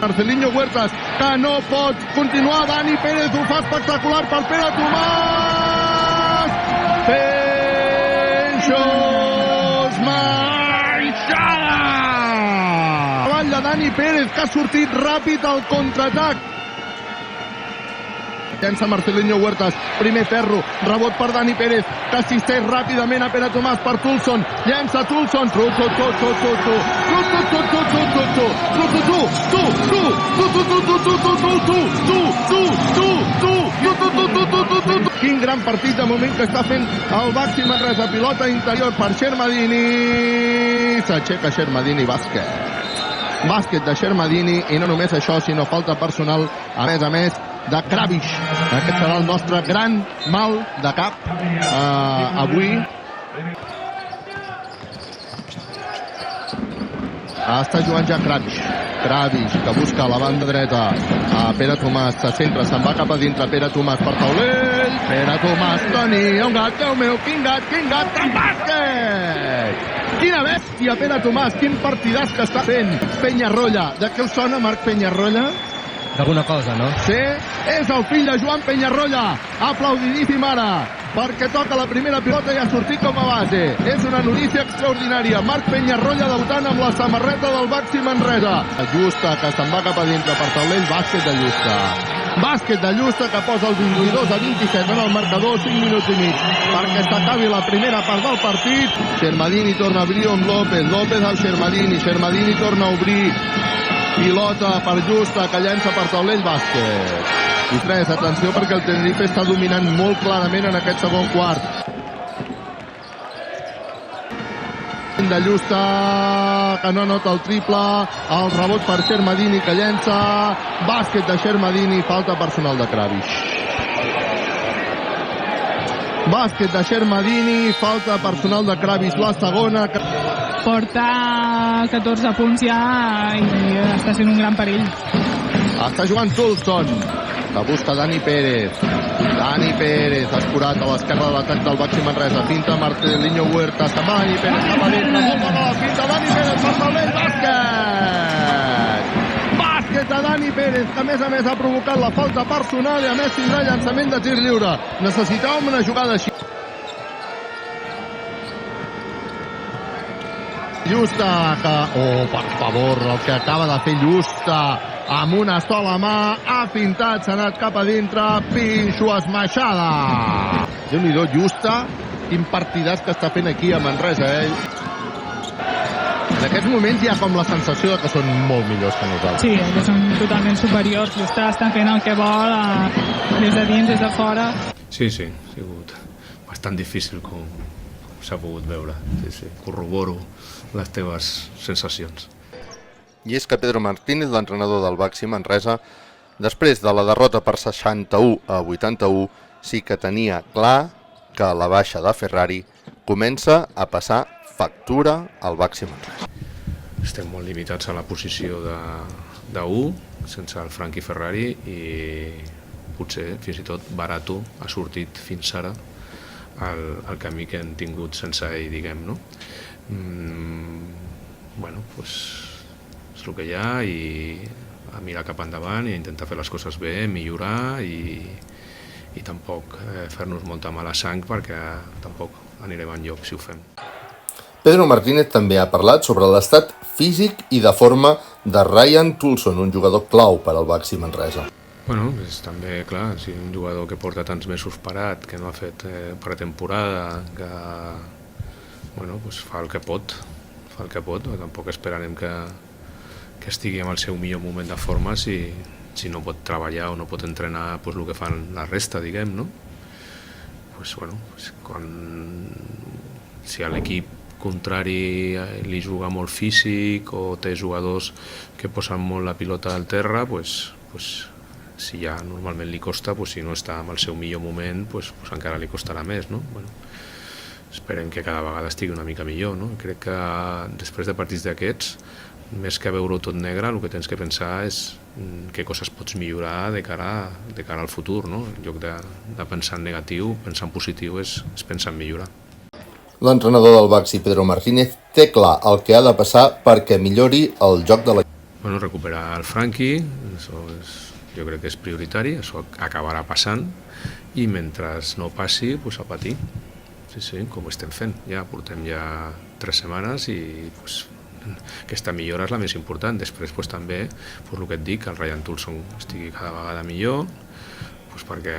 Marcelinho Huertas, que no pot continuar. Dani Pérez ho fa espectacular per Pere Tomàs. Penxos Maixada! Davall de Dani Pérez, que ha sortit ràpid al contraatac. Llença Marcelinho Huertas, primer ferro, rebot per Dani Pérez, que assisteix ràpidament a Pere Tomàs per Toulson, llença Toulson, quin gran partit de moment que està fent el Baxi Manresa. Pilota interior per Shermadini, s'aixeca Shermadini, bàsquet de Shermadini, i no només això, sinó falta personal, a més de Kravish. Aquest serà el nostre gran mal de cap avui. Està jugant ja Kravish, que busca a la banda dreta a Pere Tomàs, se centra, se'n va cap a dintre Pere Tomàs per taulell. Pere Tomàs, tenia un gat, Déu meu, quin gat, que bàsquet! Quina bèstia, Pere Tomàs, quin partidàs que està fent Penyarroya. De què us sona, Marc Penyarroya? D'alguna cosa, no? Sí, és el fill de Joan Penyarroya, aplaudidíssim ara, perquè toca la primera pilota i ha sortit com a base. És una notícia extraordinària. Marc Penyarroya debutant amb la samarreta del Baxi Manresa. Justa, que se'n va cap a dintre per taulell, bàsquet de Justa. Bàsquet de Justa, que posa el 22-27 en el marcador, 5 minuts i mig, perquè s'acabi la primera part del partit. Shermadini torna a obrir amb López al Shermadini torna a obrir. Pilota per Justa, que llença per taulell, bàsquet. I 3, atenció, perquè el Tenerife està dominant molt clarament en aquest segon quart. De Justa, que no anota el triple, el rebot per Shermadini, que llença, bàsquet de Shermadini, falta personal de Kravish. Bàsquet de Shermadini, falta personal de Kravish, la segona. Porta 14 punts ja i està sent un gran perill. Està jugant Toulson, que busca Dani Pérez. Dani Pérez ha escurat a l'esquerra de l'atac del Baxi Manresa. Finta Marcelinho Huertas, Dani Pérez cap a dintre, molt bona la finta, Dani Pérez per taulell, bàsquet! Bàsquet de Dani Pérez, que a més ha provocat la falta personal i a més tindrà llançament de tir lliure. Necessitàvem una jugada així. Justa, que... Oh, per favor, el que acaba de fer Justa amb una sola mà, ha fintat, s'ha anat cap a dintre, pinxo esmaixada. Déu-n'hi-do, Justa, quin partidàs que està fent aquí a Manresa, En aquests moments hi ha com la sensació que són molt millors que nosaltres. Sí, que són totalment superiors. Justa està fent el que vol, des de dins, des de fora. Sí, ha sigut bastant difícil com s'ha pogut veure. Sí, corroboro les teves sensacions. I és que Pedro Martínez, l'entrenador del Baxi Manresa, després de la derrota per 61-81, sí que tenia clar que la baixa de Ferrari comença a passar factura al Baxi Manresa. Estem molt limitats a la posició de 1, sense el Frankie Ferrari, i potser fins i tot Barato ha sortit fins ara el camí que hem tingut sense ell, diguem, no? Bueno, doncs és el que hi ha, i a mirar cap endavant i a intentar fer les coses bé, millorar i tampoc fer-nos molta mala sang, perquè tampoc anirem enlloc si ho fem. Pedro Martínez també ha parlat sobre l'estat físic i de forma de Ryan Toulson, un jugador clau per al Baxi Manresa. Bueno, és també, clar, si un jugador que porta tants mesos parat, que no ha fet pretemporada, que bueno, doncs fa el que pot, tampoc esperarem que estigui en el seu millor moment de forma si no pot treballar o no pot entrenar el que fan la resta, diguem, no? Si a l'equip contrari li juga molt físic o té jugadors que posen molt la pilota al terra, si ja normalment li costa, si no està en el seu millor moment, encara li costarà més, no? Esperem que cada vegada estigui una mica millor, no? Crec que després de partits d'aquests, més que veure-ho tot negre, el que tens que pensar és què coses pots millorar de cara al futur, no? En lloc de pensar en negatiu, pensar en positiu és pensar en millorar. L'entrenador del Baxi, Pedro Martínez, té clar el que ha de passar perquè millori el joc de l'equip. Bueno, recuperar el Franqui, jo crec que és prioritari, això acabarà passant, i mentre no passi, pues, a patir. Sí, com ho estem fent. Ja portem ja 3 setmanes i pues, aquesta millora és la més important. Després pues, també, pues, el que et dic, que el Ryan Tulson estigui cada vegada millor, pues, perquè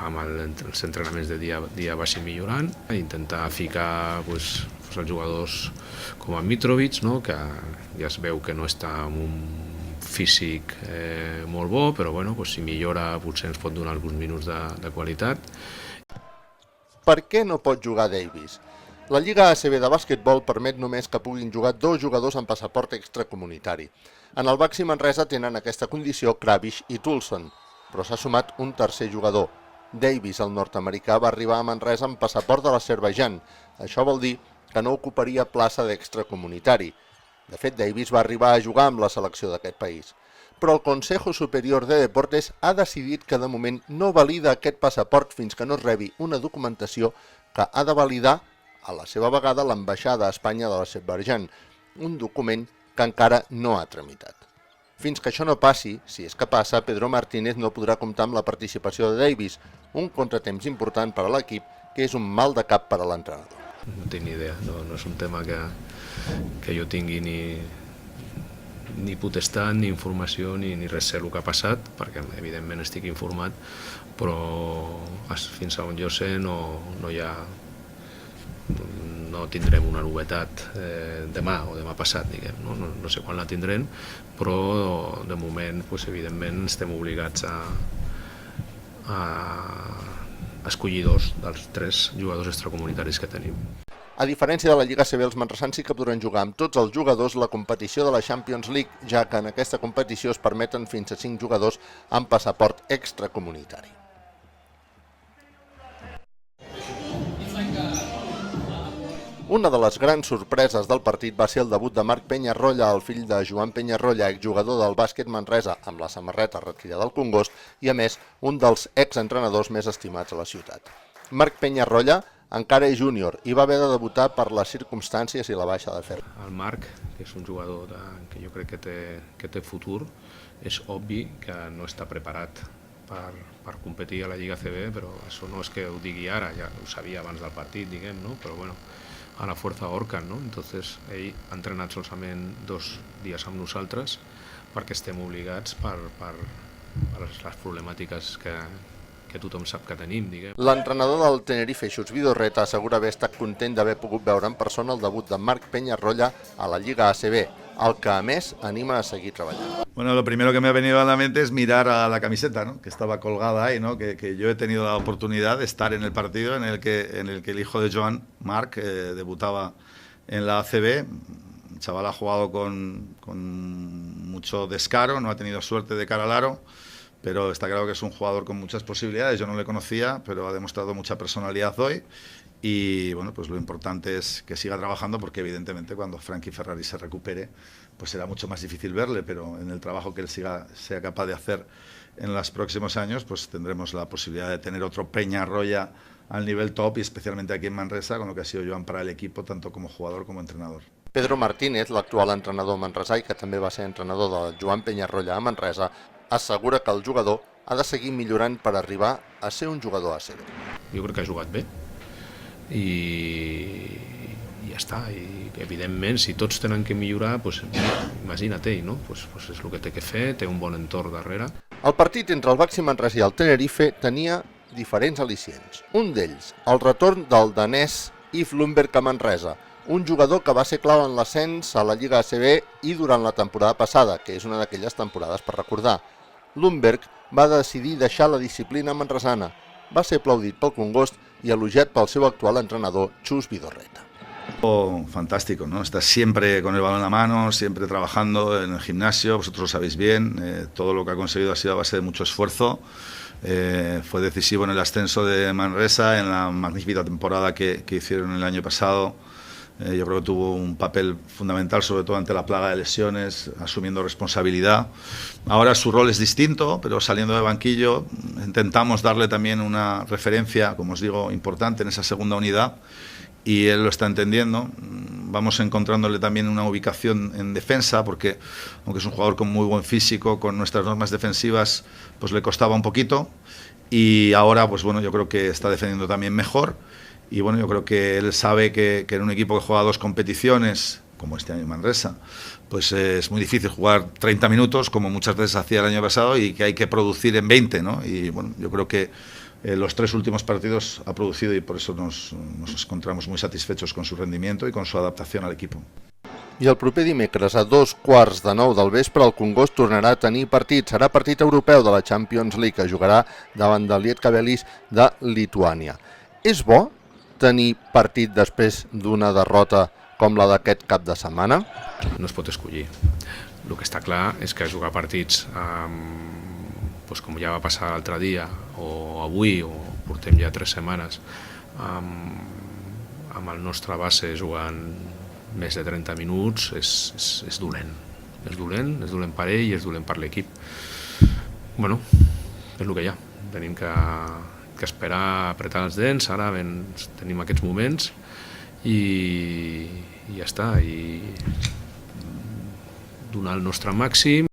amb els entrenaments de dia a dia vagi millorant, intentar ficar pues, els jugadors com a Mitrovic, no? Que ja es veu que no està en un físic molt bo, però bueno, pues, si millora potser ens pot donar alguns minuts de qualitat. Per què no pot jugar Davis? La Lliga ACB de bàsquetbol permet només que puguin jugar 2 jugadors amb passaport extracomunitari. En el Baxi Manresa tenen aquesta condició Kravish i Tulson, però s'ha sumat un tercer jugador. Davis, el nord-americà, va arribar a Manresa amb passaport de l'Azerbaidjan. Això vol dir que no ocuparia plaça d'extracomunitari. De fet, Davis va arribar a jugar amb la selecció d'aquest país. Però el Consejo Superior de Deportes ha decidit que de moment no valida aquest passaport fins que no es rebi una documentació que ha de validar a la seva vegada l'ambaixada a Espanya de l'Azerbaidjan, un document que encara no ha tramitat. Fins que això no passi, si és que passa, Pedro Martínez no podrà comptar amb la participació de Davis, un contratemps important per a l'equip que és un mal de cap per a l'entrenador. No tinc ni idea, no és un tema que jo tingui ni potestat, ni informació, ni res sé el que ha passat, perquè evidentment estic informat, però fins on jo sé no tindrem una novetat demà o demà passat, diguem. No sé quan la tindrem, però de moment evidentment estem obligats a escollir 2 dels 3 jugadors extracomunitaris que tenim. A diferència de la Lliga ACB, els manresans sí que podran jugar amb tots els jugadors la competició de la Champions League, ja que en aquesta competició es permeten fins a 5 jugadors amb passaport extracomunitari. Una de les grans sorpreses del partit va ser el debut de Marc Peñarroya, el fill de Joan Peñarroya, exjugador del bàsquet Manresa, amb la samarreta retirada del Congost i, a més, un dels exentrenadors més estimats a la ciutat. Marc Peñarroya encara és júnior i va haver de debutar per les circumstàncies i la baixa de Ferrer. El Marc, que és un jugador que jo crec que té futur, és obvi que no està preparat per competir a la Lliga ACB, però això no és que ho digui ara, ja ho sabia abans del partit, diguem, no? Però bueno, a la fuerza ahorcan, ¿no? Entonces ell ha entrenat solament 2 dies amb nosaltres perquè estem obligats per les problemàtiques que tothom sap que tenim, diguem. L'entrenador del Tenerife, Chus Vidorreta, assegura haver estat content d'haver pogut veure en persona el debut de Marc Peñarroya a la Lliga ACB, el que a més anima a seguir treballant. Bueno, lo primero que me ha venido a la mente es mirar a la camiseta, ¿no? Que estaba colgada ahí, ¿no? Que yo he tenido la oportunidad de estar en el partido en el que el hijo de Joan, Marc, debutaba en la ACB. El chaval ha jugado con mucho descaro, no ha tenido suerte de cara al aro, pero está claro que es un jugador con muchas posibilidades. Yo no le conocía, pero ha demostrado mucha personalidad hoy. Y bueno, pues lo importante es que siga trabajando, porque evidentemente cuando Frankie Ferrari se recupere, pues será mucho más difícil verle, pero en el trabajo que él sea capaz de hacer en los próximos años, pues tendremos la posibilidad de tener otro Peñarroya al nivel top, y especialmente aquí en Manresa, con lo que ha sido Joan para el equipo, tanto como jugador como entrenador. Pedro Martínez, l'actual entrenador manresà i que també va ser entrenador de Joan Peñarroya a Manresa, assegura que el jugador ha de seguir millorant per arribar a ser un jugador ACB. Jo crec que ha jugat bé i ja està. I evidentment, si tots tenen que millorar, pues, imagina't ell, no? Pues és el que té que fer, té un bon entorn darrere. El partit entre el Baxi Manresa i el Tenerife tenia diferents al·licients. Un d'ells, el retorn del danès Yves Lundberg a Manresa, un jugador que va ser clau en l'ascens a la Lliga ACB i durant la temporada passada, que és una d'aquelles temporades per recordar. Lundberg va decidir deixar la disciplina manresana, va ser aplaudit pel Congost y elogiat pel seu actual entrenador, Chus Vidorreta. Fantástico, ¿no? Estás siempre con el balón en la mano, siempre trabajando en el gimnasio, vosotros lo sabéis bien, todo lo que ha conseguido ha sido a base de mucho esfuerzo. Fue decisivo en el ascenso de Manresa, en la magnífica temporada que hicieron el año pasado. Yo creo que tuvo un papel fundamental, sobre todo ante la plaga de lesiones, asumiendo responsabilidad. Ahora su rol es distinto, pero saliendo de banquillo intentamos darle también una referencia, como os digo, importante en esa segunda unidad, y él lo está entendiendo. vamos encontrándole también una ubicación en defensa, porque aunque es un jugador con muy buen físico, con nuestras normas defensivas, pues le costaba un poquito, y ahora, pues bueno, yo creo que está defendiendo también mejor, y bueno, yo creo que él sabe que en un equipo que juega 2 competiciones, como este año en Manresa, pues es muy difícil jugar 30 minutos, como muchas veces hacía el año pasado, y que hay que producir en 20, ¿no? Y bueno, yo creo que los 3 últimos partidos ha producido, y por eso nos encontramos muy satisfechos con su rendimiento y con su adaptación al equipo. I el proper dimecres a 15:45 del vespre el Congost tornarà a tenir partit. Serà partit europeu de la Champions League que jugarà davant del Lietkabelis de Lituània. És bo tenir partit després d'una derrota com la d'aquest cap de setmana? No es pot escollir. El que està clar és que jugar partits doncs com ja va passar l'altre dia o avui, o portem ja 3 setmanes amb el nostre base jugant més de 30 minuts és dolent. És dolent per ell i és dolent per l'equip. Bueno, és el que hi ha. Tenim que esperar, apretar els dents, ara tenim aquests moments i ja està, i donar el nostre màxim.